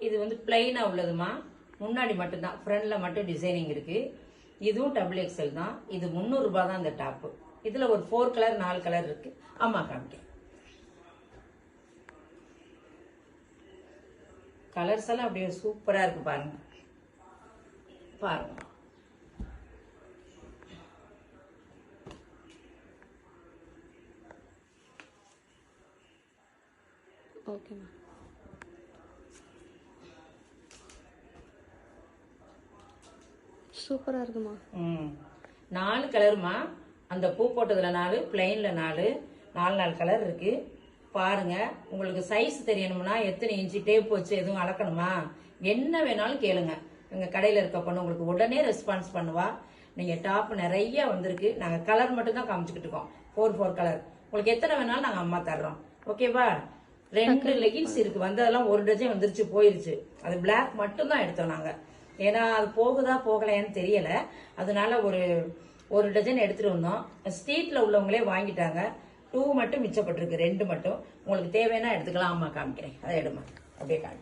இது வந்து பிளைனா உள்ளதுமா, முன்னாடி மட்டும்தான், ஃப்ரண்ட்ல மட்டும் டிசைனிங் இருக்கு. இதுவும் டபுள் எக்ஸல் தான். இது 300 ரூபாய் தான் இந்த டாப். இதுல ஒரு 4 கலர் 4 கலர் இருக்கு. ஆமா காமிக்க. கலர்ஸ் எல்லாம் அப்படியே சூப்பரா இருக்கு பாருங்க. பாருங்க. ஓகேம்மா. சூப்பரா இருக்குமா. 4 கலருமா. அந்த பூ போட்டதுல 4, பிளைன்ல 4, 4 கலர் இருக்கு. பாருங்க. உங்களுக்கு சைஸ் தெரியணும்னா எத்தனை இன்ச்சு டேப் வச்சு எதுவும் அளக்கணுமா, என்ன வேணாலும் கேளுங்க. எங்க கடையில இருக்க பொண்ணு உங்களுக்கு உடனே ரெஸ்பான்ஸ் பண்ணுவா. நீங்க டாப் நிறைய வந்திருக்கு. நாங்க கலர் மட்டும் தான் காமிச்சுக்கிட்டு இருக்கோம். 4 கலர். உங்களுக்கு எத்தனை வேணாலும் நாங்க அம்மா தர்றோம். ஓகேவா? 2 லெகின்ஸ் இருக்கு. வந்ததெல்லாம் 1 டஜன் வந்துருச்சு, போயிருச்சு. அது பிளாக் மட்டும் தான் எடுத்தோம் நாங்க. ஏன்னா அது போகுதா போகலையான்னு தெரியல. அதனால ஒரு டஜன் எடுத்துட்டு வந்தோம். ஸ்ட்ரீட்ல உள்ளவங்களே வாங்கிட்டாங்க. 2 மட்டும் மிச்சப்பட்டிருக்கு. 2 மட்டும். உங்களுக்கு தேவைன்னா எடுத்துக்கலாம். அம்மா காமிக்கிறேன். அதை எடுமா, அப்படியே காமி.